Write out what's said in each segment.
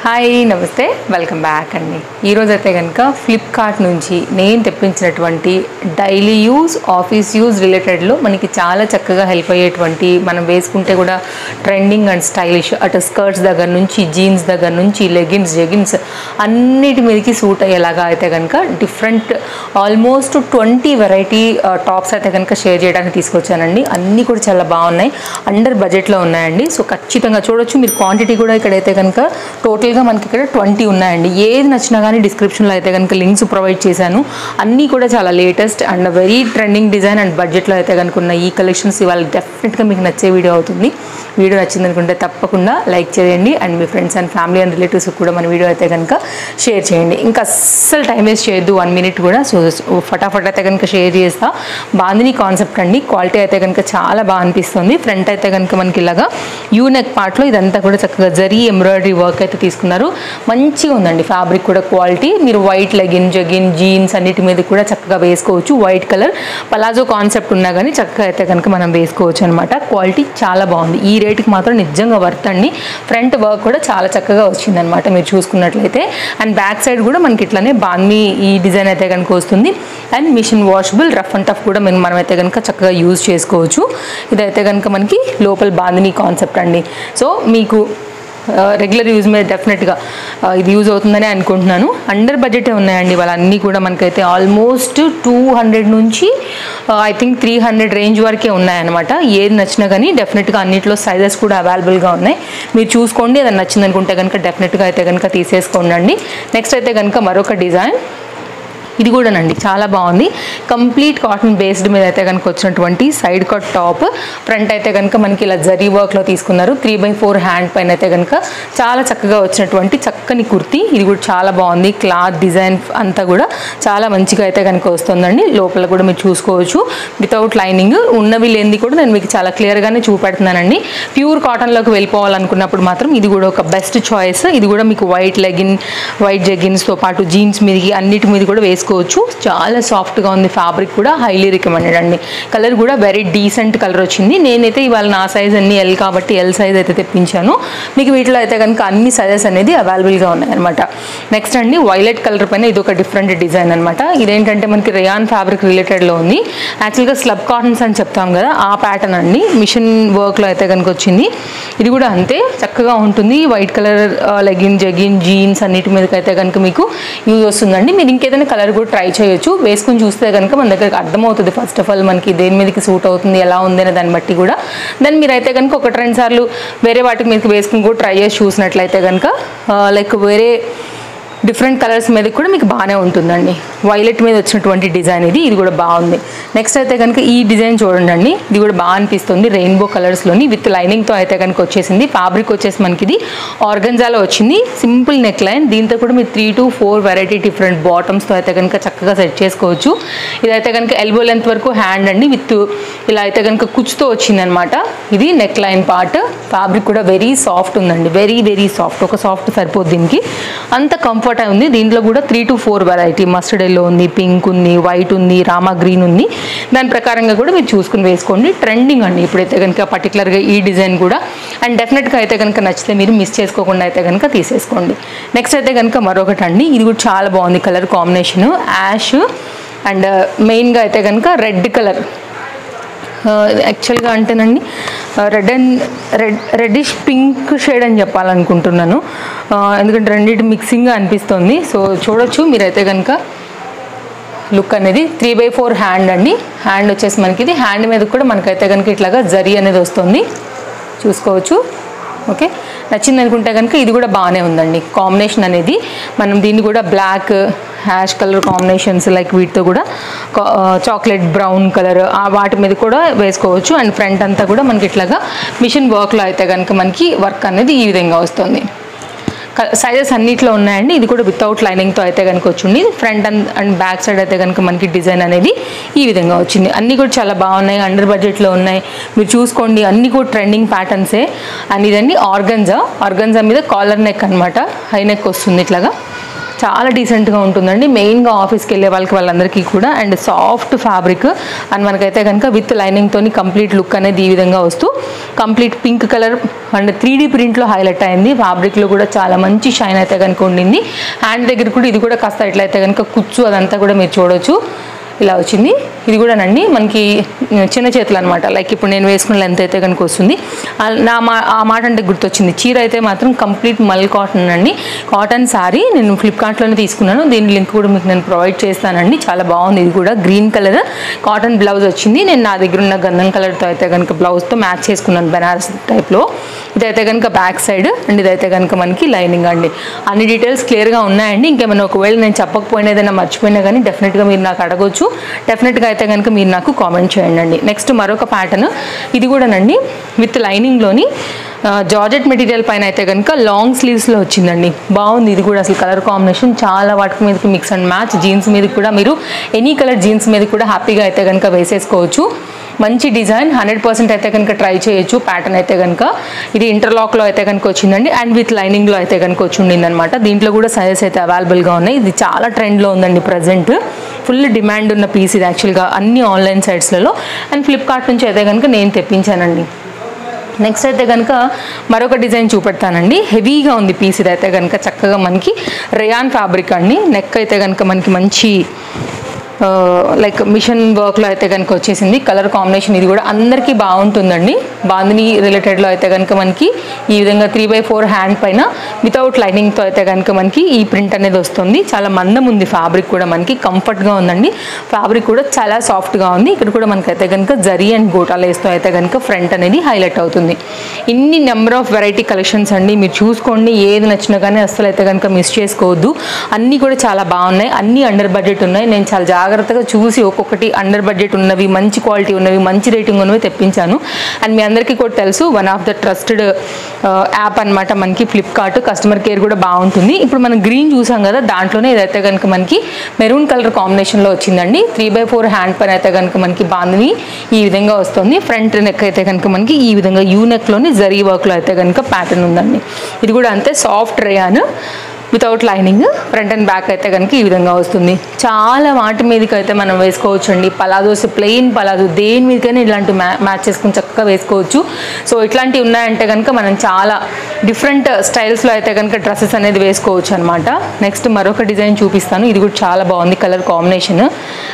Hi నమస్తే welcome back అండి. ఈరోజు అయితే కనుక ఫ్లిప్కార్ట్ నుంచి నేను తెప్పించినటువంటి డైలీ యూజ్ ఆఫీస్ యూజ్ రిలేటెడ్లో మనకి చాలా చక్కగా హెల్ప్ అయ్యేటువంటి, మనం వేసుకుంటే కూడా ట్రెండింగ్ అండ్ స్టైలిష్, అటు స్కర్ట్స్ దగ్గర నుంచి జీన్స్ దగ్గర నుంచి లెగిన్స్ జెగిన్స్ అన్నిటి మీదకి సూట్ అయ్యేలాగా అయితే కనుక డిఫరెంట్ ఆల్మోస్ట్ 20 వెరైటీ టాప్స్ అయితే కనుక షేర్ చేయడానికి తీసుకొచ్చానండి. అన్నీ కూడా చాలా బాగున్నాయి, అండర్ బడ్జెట్లో ఉన్నాయండి. సో ఖచ్చితంగా చూడొచ్చు మీరు. క్వాంటిటీ కూడా ఇక్కడైతే కనుక టోటల్గా మనకి ఇక్కడ 20 ఉన్నాయండి. ఏది నచ్చినా కానీ డిస్క్రిప్షన్లో అయితే కనుక లింక్స్ ప్రొవైడ్ చేశాను. అన్నీ కూడా చాలా latest and very trending design and బడ్జెట్లో అయితే కనుక ఉన్న ఈ కలెక్షన్స్ ఇవాళ డెఫినెట్గా మీకు నచ్చే వీడియో అవుతుంది. వీడియో నచ్చింది అనుకుంటే తప్పకుండా లైక్ చేయండి and me friends and family and relatives కూడా మన వీడియో అయితే కనుక షేర్ చేయండి. ఇంకా అస్సలు టైం వేస్ట్ చేయొద్దు, 1 minute కూడా. సో ఫటాఫట్ అయితే కనుక షేర్ చేస్తా. బాందిని కాన్సెప్ట్ అండి. క్వాలిటీ అయితే కనుక చాలా బాగా అనిపిస్తుంది. ఫ్రంట్ అయితే కనుక మనకి ఇలాగా యూ నెక్ పార్ట్లో ఇదంతా కూడా చక్కగా జరీ ఎంబ్రాయిడరీ వర్క్ అయితే తీసుకున్నారు. మంచిగా ఉందండి ఫ్యాబ్రిక్ కూడా క్వాలిటీ. మీరు వైట్ లెగిన్ జగిన్ జీన్స్ అన్నిటి మీద కూడా చక్కగా వేసుకోవచ్చు. వైట్ కలర్ పలాజో కాన్సెప్ట్ ఉన్నా కానీ చక్కగా అయితే కనుక మనం వేసుకోవచ్చు అనమాట. క్వాలిటీ చాలా బాగుంది. ఈ రేటుకి మాత్రం నిజంగా వర్త్ అండి. ఫ్రంట్ వర్క్ కూడా చాలా చక్కగా వచ్చిందనమాట మీరు చూసుకున్నట్లయితే. అండ్ బ్యాక్ సైడ్ కూడా మనకి ఇట్లానే బాంది ఈ డిజైన్ అయితే కనుక వస్తుంది. And machine washable rough and tough కూడా మనం అయితే కనుక చక్కగా యూజ్ చేసుకోవచ్చు. ఇదైతే కనుక మనకి లోపల బాందిని కాన్సెప్ట్ అండి. సో మీకు రెగ్యులర్ యూజ్ మీద డెఫినెట్గా ఇది యూజ్ అవుతుందని అనుకుంటున్నాను. అండర్ బడ్జెటే ఉన్నాయండి వాళ్ళ అన్నీ కూడా. మనకైతే ఆల్మోస్ట్ 200 నుంచి ఐ థింక్ 300 రేంజ్ వరకే ఉన్నాయన్నమాట. ఏది నచ్చినా కానీ డెఫినెట్గా అన్నింటిలో సైజెస్ కూడా అవైలబుల్గా ఉన్నాయి. మీరు చూసుకోండి, అది నచ్చింది అనుకుంటే కనుక డెఫినెట్గా అయితే కనుక తీసేసుకోండి. నెక్స్ట్ అయితే కనుక మరొక డిజైన్. ఇది కూడానండి చాలా బాగుంది. కంప్లీట్ కాటన్ బేస్డ్ మీద అయితే కనుక వచ్చినటువంటి సైడ్ కట్ టాప్. ఫ్రంట్ అయితే కనుక మనకి ఇలా జరీ వర్క్లో తీసుకున్నారు. 3/4 హ్యాండ్ పైన అయితే కనుక చాలా చక్కగా వచ్చినటువంటి చక్కని కుర్తీ. ఇది కూడా చాలా బాగుంది. క్లాత్ డిజైన్ అంతా కూడా చాలా మంచిగా అయితే కనుక వస్తుందండి. లోపల కూడా మీరు చూసుకోవచ్చు వితౌట్ లైనింగ్. ఉన్నవి లేనిది కూడా నేను మీకు చాలా క్లియర్గానే చూపెడుతున్నానండి. ప్యూర్ కాటన్లోకి వెళ్ళిపోవాలనుకున్నప్పుడు మాత్రం ఇది కూడా ఒక బెస్ట్ చాయిస్. ఇది కూడా మీకు వైట్ లెగిన్ వైట్ జెగిన్స్తో పాటు జీన్స్ మీదకి అన్నిటి మీద కూడా వేసుకోవచ్చు. చాలా సాఫ్ట్గా ఉంది. ఫ్యాబ్రిక్ కూడా హైలీ రికమెండెడ్ అండి. కలర్ కూడా వెరీ డీసెంట్ కలర్ వచ్చింది. నేనైతే ఇవాళ నా సైజ్ అన్ని ఎల్ కాబట్టి ఎల్ సైజ్ అయితే తెప్పించాను. మీకు వీటిలో అయితే కనుక అన్ని సైజెస్ అనేది అవైలబుల్గా ఉన్నాయన్నమాట. నెక్స్ట్ అండి వైలెట్ కలర్ పైన ఇది ఒక డిఫరెంట్ డిజైన్ అనమాట. ఇదేంటంటే మనకి రేయాన్ ఫ్యాబ్రిక్ రిలేటెడ్లో ఉంది. యాక్చువల్గా స్లబ్ కాటన్స్ అని చెప్తాం కదా, ఆ ప్యాటర్న్ అండి. మిషన్ వర్క్లో అయితే కనుక వచ్చింది. ఇది కూడా అంతే చక్కగా ఉంటుంది. వైట్ కలర్ లెగిన్ జగిన్ జీన్స్ అన్నిటి మీదకి అయితే కనుక మీకు యూజ్ వస్తుందండి. మీరు ఇంకేదైనా కలర్ కూడా ట్రై చేయొచ్చు. వేసుకుని చూస్తే కనుక మన దగ్గరకు అర్థమవుతుంది. ఫస్ట్ ఆఫ్ ఆల్ మనకి దేని మీదకి సూట్ అవుతుంది ఎలా ఉంది అనే దాన్ని బట్టి కూడా. దెన్ మీరైతే కనుక 1-2 సార్లు వేరే వాటికి మీదకి వేసుకుని కూడా ట్రై చేసి చూసినట్లయితే కనుక లైక్ వేరే డిఫరెంట్ కలర్స్ మీద కూడా మీకు బాగానే ఉంటుందండి. వైలెట్ మీద వచ్చినటువంటి డిజైన్ ఇది కూడా బాగుంది. నెక్స్ట్ అయితే కనుక ఈ డిజైన్ చూడండి. ఇది కూడా బాగా అనిపిస్తుంది. రెయిన్బో కలర్స్లోని విత్ లైనింగ్తో అయితే కనుక వచ్చేసింది. ఫ్యాబ్రిక్ వచ్చేసి మనకి ఇది ఆర్గంజాలో వచ్చింది. Simple neck line. దీంతో కూడా మీరు 3 to 4 వెరైటీ డిఫరెంట్ బాటమ్స్తో అయితే కనుక చక్కగా సెట్ చేసుకోవచ్చు. ఇదైతే కనుక ఎల్బో లెంత్ వరకు హ్యాండ్ అండి. విత్ ఇలా అయితే కనుక కుచ్చుతో వచ్చిందనమాట. ఇది నెక్ లైన్ పార్ట్. ఫ్యాబ్రిక్ కూడా వెరీ సాఫ్ట్ ఉందండి. Very very soft. ఒక సాఫ్ట్ సరిపోద్ది దీనికి, అంత కంఫర్ట్ ఉంది. దీంట్లో కూడా 3 to 4 వెరైటీ. మస్టర్డ్ ఎల్లో ఉంది, పింక్ ఉంది, వైట్ ఉంది, రామా గ్రీన్ ఉంది. దాని ప్రకారంగా కూడా మీరు చూసుకుని వేసుకోండి. ట్రెండింగ్ అండి ఇప్పుడైతే కనుక పర్టికులర్గా ఈ డిజైన్ కూడా. అండ్ డెఫినెట్గా అయితే కనుక నచ్చితే మీరు మిస్ చేసుకోకుండా అయితే కనుక తీసేసుకోండి. నెక్స్ట్ అయితే కనుక మరొకటి అండి. ఇది కూడా చాలా బాగుంది. కలర్ కాంబినేషను యాష్ అండ్ మెయిన్గా అయితే కనుక రెడ్ కలర్. యాక్చువల్గా అంటేనండి రెడ్డిష్ పింక్ షేడ్ అని చెప్పాలనుకుంటున్నాను. ఎందుకంటే రెండింటి మిక్సింగ్గా అనిపిస్తుంది. సో చూడొచ్చు మీరైతే కనుక లుక్ అనేది. 3/4 హ్యాండ్ అండి. హ్యాండ్ వచ్చేసి మనకి ఇది. హ్యాండ్ మీద కూడా మనకైతే కనుక ఇట్లాగా జరీ అనేది వస్తుంది, చూసుకోవచ్చు. ఓకే, నచ్చింది అనుకుంటే కనుక ఇది కూడా బాగానే ఉందండి. కాంబినేషన్ అనేది మనం దీన్ని కూడా black hash colour combinations like వీటితో కూడా చాక్లెట్ బ్రౌన్ కలర్ వాటి మీద కూడా వేసుకోవచ్చు. అండ్ ఫ్రంట్ అంతా కూడా మనకి ఇట్లాగా మిషన్ వర్క్లో అయితే కనుక మనకి వర్క్ అనేది ఈ విధంగా వస్తుంది. సైజెస్ అన్నిట్లో ఉన్నాయండి. ఇది కూడా వితౌట్ లైనింగ్తో అయితే కనుక వచ్చింది. ఫ్రంట్ అండ్ బ్యాక్ సైడ్ అయితే కనుక మనకి డిజైన్ అనేది ఈ విధంగా వచ్చింది. అన్నీ కూడా చాలా బాగున్నాయి. అండర్ బడ్జెట్లో ఉన్నాయి. మీరు చూసుకోండి. అన్నీ కూడా ట్రెండింగ్ ప్యాటర్న్సే. అండ్ ఇదండి ఆర్గంజా మీద కాలర్ నెక్ అనమాట. హై నెక్ వస్తుంది ఇట్లాగా. చాలా డీసెంట్గా ఉంటుందండి, మెయిన్గా ఆఫీస్కి వెళ్ళే వాళ్ళందరికీ కూడా. అండ్ సాఫ్ట్ ఫ్యాబ్రిక్ అండ్ మనకైతే కనుక విత్ లైనింగ్తో కంప్లీట్ లుక్ అనేది ఈ విధంగా వస్తూ complete pink colour and 3D ప్రింట్లో హైలైట్ అయింది. ఫ్యాబ్రిక్లో కూడా చాలా మంచి షైన్ అయితే కనుక ఉండింది. హ్యాండ్ దగ్గర కూడా ఇది కూడా కాస్త ఎట్లయితే కనుక కుచ్చు అదంతా కూడా మీరు చూడవచ్చు, ఇలా వచ్చింది. ఇది కూడానండి మనకి చిన్న చేతులు అనమాట, లైక్ ఇప్పుడు నేను వేసుకున్న లెంత్ అయితే కనుక వస్తుంది. ఆ మాట అంటే గుర్తొచ్చింది, చీర అయితే మాత్రం కంప్లీట్ మల్ కాటన్ అండి, కాటన్ శారీ. నేను ఫ్లిప్కార్ట్లోనే తీసుకున్నాను, దీని లింక్ కూడా మీకు నేను ప్రొవైడ్ చేస్తానండి. చాలా బాగుంది. ఇది కూడా గ్రీన్ కలర్ కాటన్ బ్లౌజ్ వచ్చింది. నేను నా దగ్గర ఉన్న గంధం కలర్తో అయితే కనుక బ్లౌజ్తో మ్యాచ్ చేసుకున్నాను, బెనారస్ టైప్లో. ఇదైతే కనుక బ్యాక్ సైడ్ అండ్ ఇదైతే కనుక మనకి లైనింగ్ అండి. అన్ని డీటెయిల్స్ క్లియర్గా ఉన్నాయండి. ఇంకేమైనా ఒకవేళ నేను చెప్పకపోయినా ఏదైనా మర్చిపోయినా కానీ డెఫినెట్గా మీరు నాకు అడగొచ్చు. డెఫినెట్గా అయితే కనుక మీరు నాకు కామెంట్ చేయండి. నెక్స్ట్ మరొక ప్యాటర్న్, ఇది కూడానండి విత్ లైనింగ్లోని జార్జెట్ మెటీరియల్ పైన అయితే కనుక లాంగ్ స్లీవ్స్లో వచ్చిందండి. బాగుంది. ఇది కూడా అసలు కలర్ కాంబినేషన్ చాలా వాటికి మీదకి మిక్స్ అండ్ మ్యాచ్. జీన్స్ మీద కూడా మీరు ఎనీ కలర్ జీన్స్ మీద కూడా హ్యాపీగా అయితే కనుక వేసేసుకోవచ్చు. మంచి డిజైన్, 100% అయితే కనుక ట్రై చేయొచ్చు. ప్యాటర్న్ అయితే కనుక ఇది ఇంటర్లాక్లో అయితే కనుక వచ్చిందండి అండ్ విత్ లైనింగ్లో అయితే కనుక వచ్చి ఉండింది అనమాట. దీంట్లో కూడా సైజెస్ అయితే అవైలబుల్గా ఉన్నాయి. ఇది చాలా ట్రెండ్లో ఉందండి ప్రజెంట్, ఫుల్ డిమాండ్ ఉన్న పీస్ ఇది యాక్చువల్గా అన్ని ఆన్లైన్ సైట్స్లలో. అండ్ ఫ్లిప్కార్ట్ నుంచి అయితే కనుక నేను తెప్పించానండి. నెక్స్ట్ అయితే కనుక మరొక డిజైన్ చూపెడతానండి. హెవీగా ఉంది పీస్. ఇదైతే కనుక చక్కగా మనకి రేయాన్ ఫ్యాబ్రిక్ అండి. నెక్ అయితే కనుక మనకి మంచి లైక్ మిషన్ వర్క్లో అయితే కనుక వచ్చేసింది. కలర్ కాంబినేషన్ ఇది కూడా అందరికీ బాగుంటుందండి. బాందిని రిలేటెడ్లో అయితే కనుక మనకి ఈ విధంగా 3/4 హ్యాండ్ పైన వితౌట్ లైనింగ్తో అయితే కనుక మనకి ఈ ప్రింట్ అనేది వస్తుంది. చాలా మందం ఉంది ఫ్యాబ్రిక్ కూడా, మనకి కంఫర్ట్గా ఉందండి. ఫ్యాబ్రిక్ కూడా చాలా సాఫ్ట్గా ఉంది. ఇక్కడ కూడా మనకైతే కనుక జరీ అండ్ గోటా లేస్తో అయితే కనుక ఫ్రంట్ అనేది హైలైట్ అవుతుంది. ఇన్ని నెంబర్ ఆఫ్ వెరైటీ కలెక్షన్స్ అండి, మీరు చూసుకోండి. ఏది నచ్చినా కానీ అస్సలు అయితే కనుక మిస్ చేసుకోవద్దు. అన్నీ కూడా చాలా బాగున్నాయి, అన్నీ అండర్ బడ్జెట్ ఉన్నాయి. నేను చాలా జాగ్రత్తగా చూసి ఒక్కొక్కటి అండర్ బడ్జెట్ ఉన్నవి, మంచి క్వాలిటీ ఉన్నవి, మంచి రేటింగ్ ఉన్నవి తెప్పించాను. అండ్ మీ అందరికీ కూడా తెలుసు, one of the trusted app అనమాట మనకి ఫ్లిప్కార్ట్. కస్టమర్ కేర్ కూడా బాగుంటుంది. ఇప్పుడు మనం గ్రీన్ చూసాం కదా, దాంట్లోనే ఇదైతే కనుక మనకి మెరూన్ కలర్ కాంబినేషన్లో వచ్చిందండి. 3/4 హ్యాండ్ పైన అయితే కనుక మనకి బాందిని ఈ విధంగా వస్తుంది. ఫ్రంట్ నెక్ అయితే కనుక మనకి ఈ విధంగా యూ నెక్లోని జరీ వర్క్లో అయితే కనుక ప్యాటర్న్ ఉందండి. ఇది కూడా అంతే soft rayon without lining, front and back అయితే కనుక ఈ విధంగా వస్తుంది. చాలా వాటి మీదకి అయితే మనం వేసుకోవచ్చు అండి. పలాజోస్, ప్లెయిన్ పలాజో దేని మీదకైనా ఇలాంటి మ్యాచ్ చేసుకుని చక్కగా వేసుకోవచ్చు. సో ఇట్లాంటివి ఉన్నాయంటే కనుక మనం చాలా డిఫరెంట్ స్టైల్స్లో అయితే కనుక డ్రెస్సెస్ అనేది వేసుకోవచ్చు అనమాట. నెక్స్ట్ మరొక డిజైన్ చూపిస్తాను. ఇది కూడా చాలా బాగుంది కలర్ కాంబినేషన్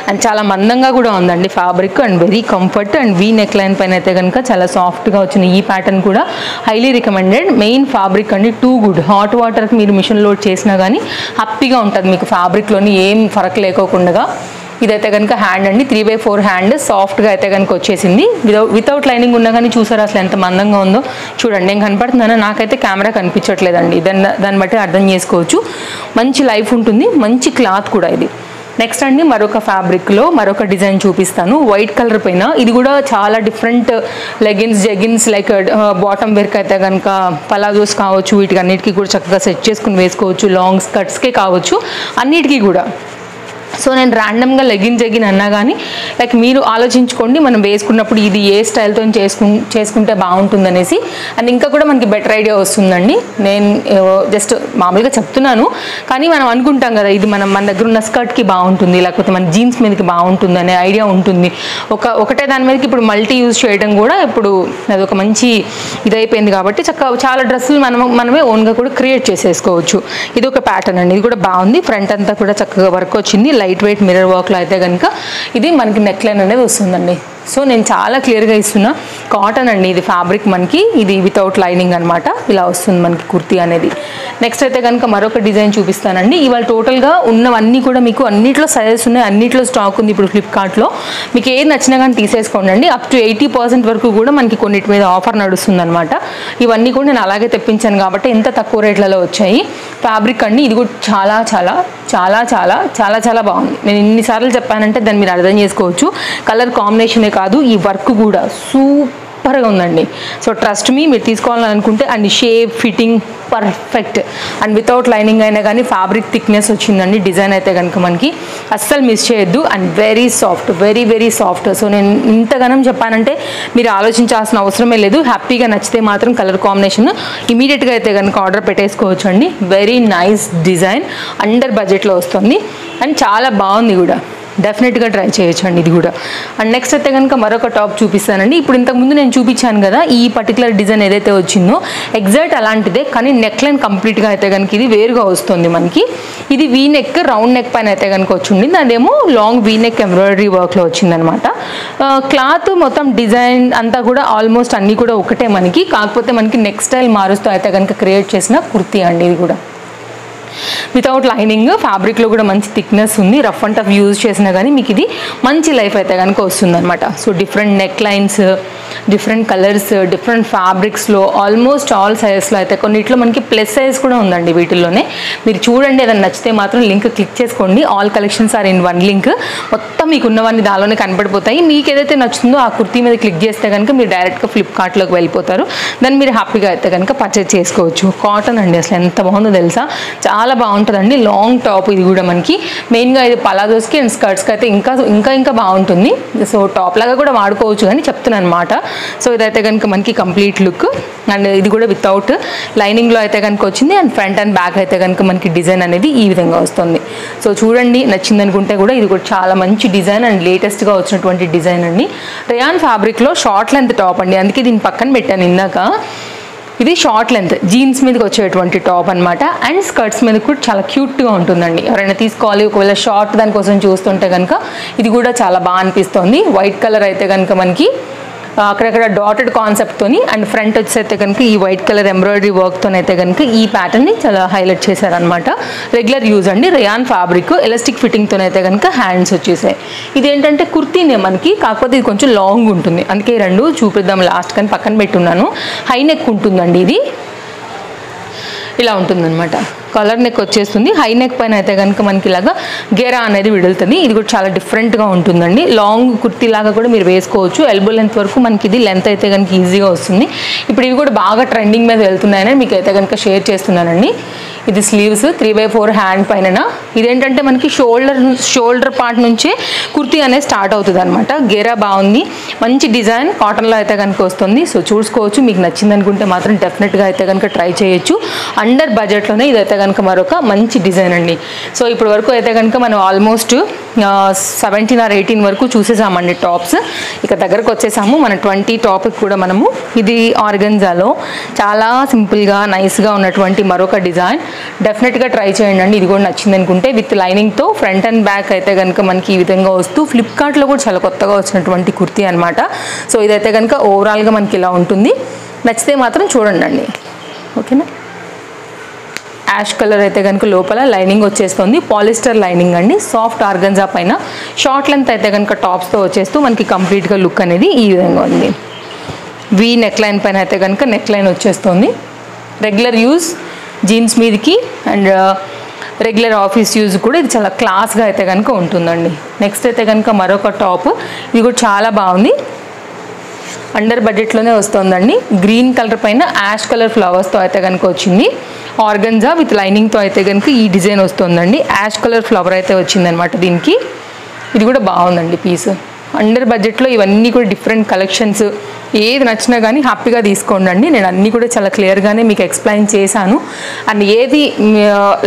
అండ్ చాలా మందంగా కూడా ఉందండి fabric and very comfort. And V neck line పైన అయితే కనుక చాలా సాఫ్ట్గా వచ్చిన ఈ ప్యాటర్న్ కూడా హైలీ రికమెండెడ్. మెయిన్ ఫ్యాబ్రిక్ అండి టూ గుడ్. హాట్ వాటర్కి మీరు మిషన్ లోడ్ చేసినా కానీ హ్యాపీగా ఉంటుంది మీకు, ఫ్యాబ్రిక్లోని ఏం ఫరక్ లేకోకుండా. ఇదైతే కనుక హ్యాండ్ అండి, 3/4 హ్యాండ్ సాఫ్ట్గా అయితే కనుక వచ్చేసింది. వితౌట్ లైనింగ్ ఉన్నా కానీ చూసారా అసలు ఎంత మందంగా ఉందో చూడండి. నేను కనపడుతున్నాను, నాకైతే కెమెరా కనిపించట్లేదండి. దాన్ని బట్టి అర్థం చేసుకోవచ్చు. మంచి లైఫ్ ఉంటుంది, మంచి క్లాత్ కూడా ఇది. నెక్స్ట్ అండి మరొక ఫ్యాబ్రిక్లో మరొక డిజైన్ చూపిస్తాను. వైట్ కలర్ పైన ఇది కూడా చాలా different leggings, jeggings like bottom వేర్కి అయితే కనుక పలాజోస్ కావచ్చు, వీటికి అన్నిటికీ కూడా చక్కగా సెట్ చేసుకుని వేసుకోవచ్చు. లాంగ్ స్కర్ట్స్కే కావచ్చు, అన్నిటికీ కూడా. సో నేను ర్యాండమ్గా జెగిన్ అన్నా కానీ లైక్ మీరు ఆలోచించుకోండి మనం వేసుకున్నప్పుడు ఇది ఏ స్టైల్తో చేసుకుంటే బాగుంటుందనేసి. అండ్ ఇంకా కూడా మనకి బెటర్ ఐడియా వస్తుందండి. నేను జస్ట్ మామూలుగా చెప్తున్నాను, కానీ మనం అనుకుంటాం కదా ఇది మన దగ్గర ఉన్న స్కర్ట్కి బాగుంటుంది, లేకపోతే మన జీన్స్ మీదకి బాగుంటుంది అనే ఐడియా ఉంటుంది. ఒకటే దాని మీదకి ఇప్పుడు మల్టీ యూజ్ చేయడం కూడా ఇప్పుడు అదొక మంచి ఇదైపోయింది. కాబట్టి చాలా డ్రెస్సులు మనమే ఓన్గా కూడా క్రియేట్ చేసేసుకోవచ్చు. ఇది ఒక ప్యాటర్న్ అండి, ఇది కూడా బాగుంది. ఫ్రంట్ అంతా కూడా చక్కగా వర్క్ వచ్చింది. లైట్ వెయిట్ మిర్రర్ వర్క్లో అయితే కనుక ఇది మనకి నెక్ లైన్ అనేది వస్తుందండి. సో నేను చాలా క్లియర్గా ఇస్తున్నా, కాటన్ అండి ఇది ఫ్యాబ్రిక్ మనకి, ఇది వితౌట్ లైనింగ్ అనమాట. ఇలా వస్తుంది మనకి కుర్తీ అనేది. నెక్స్ట్ అయితే కనుక మరొక డిజైన్ చూపిస్తానండి. ఇవాళ టోటల్గా ఉన్నవన్నీ కూడా మీకు అన్నిట్లో సైజెస్ ఉన్నాయి, అన్నిట్లో స్టాక్ ఉంది ఇప్పుడు ఫ్లిప్కార్ట్లో. మీకు ఏది నచ్చినా కానీ తీసేసుకోండి. అప్ టు 80% వరకు కూడా మనకి కొన్నిటి మీద ఆఫర్ నడుస్తుంది అనమాట. ఇవన్నీ కూడా నేను అలాగే తెప్పించాను కాబట్టి ఎంత తక్కువ రేట్లలో వచ్చాయి. ఫ్యాబ్రిక్ అండి ఇది కూడా చాలా చాలా చాలా చాలా చాలా చాలా బాగుంది. నేను ఇన్నిసార్లు చెప్పానంటే దాన్ని మీరు అర్థం చేసుకోవచ్చు. కలర్ కాంబినేషనే కాదు, ఈ వర్క్ కూడా సూపర్గా ఉందండి. సో ట్రస్ట్ మీ, మీరు తీసుకోవాలని అనుకుంటే. And shape, fitting perfect. And without lining అయినా కానీ ఫ్యాబ్రిక్ థిక్నెస్ వచ్చిందండి. డిజైన్ అయితే కనుక మనకి అస్సలు మిస్ చేయొద్దు. And very soft, very very soft. So నేను ఇంతగానం చెప్పానంటే మీరు ఆలోచించాల్సిన అవసరమే లేదు. హ్యాపీగా నచ్చితే మాత్రం కలర్ కాంబినేషన్ ఇమీడియట్గా అయితే కనుక ఆర్డర్ పెట్టేసుకోవచ్చు అండి. వెరీ నైస్ డిజైన్, అండర్ బడ్జెట్లో వస్తుంది అండ్ చాలా బాగుంది కూడా. డెఫినెట్గా ట్రై చేయొచ్చు అండి ఇది కూడా. అండ్ నెక్స్ట్ అయితే కనుక మరొక టాప్ చూపిస్తానండి. ఇప్పుడు ఇంతకుముందు నేను చూపించాను కదా ఈ పర్టికులర్ డిజైన్ ఏదైతే వచ్చిందో ఎగ్జాక్ట్ అలాంటిదే, కానీ నెక్ లైన్ కంప్లీట్గా అయితే కనుక ఇది వేరుగా వస్తుంది మనకి. ఇది వీ నెక్, రౌండ్ నెక్ పైన అయితే కనుక వచ్చింది, అదేమో లాంగ్ వీ నెక్ ఎంబ్రాయిడరీ వర్క్లో వచ్చిందనమాట. క్లాత్ మొత్తం డిజైన్ అంతా కూడా ఆల్మోస్ట్ అన్నీ కూడా ఒకటే మనకి, కాకపోతే మనకి నెక్ స్టైల్ మారుస్తూ అయితే కనుక క్రియేట్ చేసిన కుర్తీ అండి ఇది కూడా. వితౌట్ లైనింగ్, ఫ్యాబ్రిక్లో కూడా మంచి థిక్నెస్ ఉంది. రఫ్ అండ్ టఫ్ యూజ్ చేసినా కానీ మీకు ఇది మంచి లైఫ్ అయితే కనుక వస్తుంది అనమాట. So different neck lines, different colours, different ఫ్యాబ్రిక్స్లో ఆల్మోస్ట్ ఆల్ సైజెస్లో అయితే కొన్నిట్లో మనకి ప్లస్ సైజ్ కూడా ఉందండి వీటిల్లోనే. మీరు చూడండి, ఏదైనా నచ్చితే మాత్రం లింక్ క్లిక్ చేసుకోండి. All collections are in one link. మొత్తం మీకు ఉన్నవన్నీ దానిలోనే కనపడిపోతాయి. మీకు ఏదైతే నచ్చుతుందో ఆ కుర్తీ మీద క్లిక్ చేస్తే కనుక మీరు డైరెక్ట్గా ఫ్లిప్కార్ట్లోకి వెళ్ళిపోతారు. దాన్ని మీరు హ్యాపీగా అయితే కనుక పర్చేజ్ చేసుకోవచ్చు. కాటన్ అండి, అసలు ఎంత బాగుందో తెలుసా, చాలా బాగుంటుందండి. లాంగ్ టాప్ ఇది కూడా మనకి. మెయిన్గా ఇది పలాజోస్కి అండ్ స్కర్ట్స్కి అయితే ఇంకా బాగుంటుంది. సో టాప్ లాగా కూడా వాడుకోవచ్చు కానీ చెప్తున్నాను అనమాట. సో ఇదైతే కనుక మనకి కంప్లీట్ లుక్. అండ్ ఇది కూడా వితౌట్ లైనింగ్లో అయితే కనుక వచ్చింది. అండ్ ఫ్రంట్ అండ్ బ్యాక్ అయితే కనుక మనకి డిజైన్ అనేది ఈ విధంగా వస్తుంది. సో చూడండి, నచ్చింది అనుకుంటే కూడా ఇది కూడా చాలా మంచి డిజైన్ అండ్ లేటెస్ట్గా వచ్చినటువంటి డిజైన్ అండి. రేయాన్ ఫ్యాబ్రిక్లో షార్ట్ లెంత్ టాప్ అండి, అందుకే దీన్ని పక్కన పెట్టాను ఇందాక. ఇది షార్ట్ లెంత్ జీన్స్ మీదకి వచ్చేటువంటి టాప్ అనమాట. అండ్ స్కర్ట్స్ మీద కూడా చాలా క్యూట్గా ఉంటుందండి. ఎవరైనా తీసుకోవాలి, ఒకవేళ షార్ట్ దానికోసం చూస్తుంటే కనుక ఇది కూడా చాలా బాగా అనిపిస్తుంది. వైట్ కలర్ అయితే కనుక మనకి అక్కడక్కడ డాటెడ్ కాన్సెప్ట్తోని, అండ్ ఫ్రంట్ వచ్చేస్తే కనుక ఈ వైట్ కలర్ ఎంబ్రాయిడరీ వర్క్తోనైతే కనుక ఈ ప్యాటర్న్ని చాలా హైలైట్ చేశారనమాట. రెగ్యులర్ యూజ్ అండి, రేయాన్ ఫ్యాబ్రిక్, ఎలాస్టిక్ ఫిట్టింగ్తోనైతే కనుక హ్యాండ్స్ వచ్చేసాయి. ఇదేంటంటే కుర్తీనే మనకి, కాకపోతే ఇది కొంచెం లాంగ్ ఉంటుంది, అందుకే రెండు చూపిద్దాం లాస్ట్ కానీ పక్కన పెట్టున్నాను. హై నెక్ ఉంటుందండి, ఇది ఇలా ఉంటుందన్నమాట. కలర్ నెక్ వచ్చేస్తుంది. హై నెక్ పైన అయితే కనుక మనకి ఇలాగా గేరా అనేది విడులుతుంది. ఇది కూడా చాలా డిఫరెంట్గా ఉంటుందండి. లాంగ్ కుర్తీ లాగా కూడా మీరు వేసుకోవచ్చు. ఎల్బో లెంత్ వరకు మనకి ఇది లెంత్ అయితే కనుక ఈజీగా వస్తుంది. ఇప్పుడు ఇవి కూడా బాగా ట్రెండింగ్ మీద వెళ్తున్నాయని మీకు అయితే కనుక షేర్ చేస్తున్నానండి. ఇది స్లీవ్స్ 3/4 హ్యాండ్ పైన. ఇదేంటంటే మనకి షోల్డర్ పార్ట్ నుంచే కుర్తీ అనేది స్టార్ట్ అవుతుంది అనమాట. గేరా బాగుంది, మంచి డిజైన్, కాటన్లో అయితే కనుక వస్తుంది. సో చూసుకోవచ్చు, మీకు నచ్చింది అనుకుంటే మాత్రం డెఫినెట్గా అయితే కనుక ట్రై చేయొచ్చు. అండర్ బడ్జెట్లోనే ఇదైతే కనుక మరొక మంచి డిజైన్ అండి. సో ఇప్పటి వరకు అయితే కనుక మనం ఆల్మోస్ట్ 17 or 18 వరకు చూసేసామండి టాప్స్. ఇక దగ్గరకు వచ్చేసాము మన 20 టాపిక్ కూడా మనము. ఇది ఆర్గంజాలో చాలా సింపుల్గా నైస్గా ఉన్నటువంటి మరొక డిజైన్. డెఫినెట్గా ట్రై చేయండి అండి. ఇది కూడా నచ్చింది అనుకుంటే విత్ లైనింగ్తో ఫ్రంట్ అండ్ బ్యాక్ అయితే కనుక మనకి ఈ విధంగా వస్తూ ఫ్లిప్కార్ట్లో కూడా చాలా కొత్తగా వచ్చినటువంటి కుర్తీ అనమాట. సో ఇదైతే కనుక ఓవరాల్గా మనకి ఇలా ఉంటుంది. నచ్చితే మాత్రం చూడండి అండి, ఓకేనా. యాష్ కలర్ అయితే కనుక లోపల లైనింగ్ వచ్చేస్తుంది, పాలిస్టర్ లైనింగ్ అండి. సాఫ్ట్ ఆర్గంజా పైన షార్ట్ లెంత్ అయితే కనుక టాప్స్తో వచ్చేస్తూ మనకి కంప్లీట్గా లుక్ అనేది ఈ విధంగా ఉంది. వీ నెక్ లైన్ పైన అయితే కనుక నెక్ లైన్ వచ్చేస్తుంది. రెగ్యులర్ యూజ్ జీన్స్ మీదకి అండ్ రెగ్యులర్ ఆఫీస్ యూజ్ కూడా ఇది చాలా క్లాస్గా అయితే కనుక ఉంటుందండి. నెక్స్ట్ అయితే కనుక మరొక టాప్, ఇది కూడా చాలా బాగుంది. అండర్ బడ్జెట్లోనే వస్తుందండి. గ్రీన్ కలర్ పైన యాష్ కలర్ ఫ్లవర్స్తో అయితే కనుక వచ్చింది. ఆర్గంజా విత్ లైనింగ్తో అయితే కనుక ఈ డిజైన్ వస్తుందండి. యాష్ కలర్ ఫ్లవర్ అయితే వచ్చిందనమాట దీనికి. ఇది కూడా బాగుందండి పీస్. అండర్ బడ్జెట్లో ఇవన్నీ కూడా డిఫరెంట్ కలెక్షన్స్. ఏది నచ్చినా కానీ హ్యాపీగా తీసుకోండి అండి. నేను అన్నీ కూడా చాలా క్లియర్గానే మీకు ఎక్స్ప్లెయిన్ చేశాను. అండ్ ఏది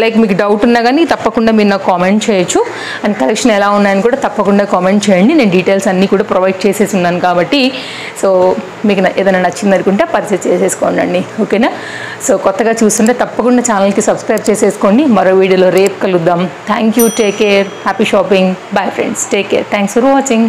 లైక్ మీకు డౌట్ ఉన్నా కానీ తప్పకుండా మీరు నాకు కామెంట్ చేయొచ్చు. అండ్ కలెక్షన్ ఎలా ఉన్నాయని కూడా తప్పకుండా కామెంట్ చేయండి. నేను డీటెయిల్స్ అన్నీ కూడా ప్రొవైడ్ చేసేసి ఉన్నాను కాబట్టి సో మీకు ఏదైనా నచ్చింది అనుకుంటే పర్చేస్ చేసేసుకోండి అండి, ఓకేనా. సో కొత్తగా చూస్తుంటే తప్పకుండా ఛానల్కి సబ్స్క్రైబ్ చేసేసుకోండి. మరో వీడియోలో రేపు కలుద్దాం. Thank you, take care, happy shopping, bye friends, take care, thanks for watching.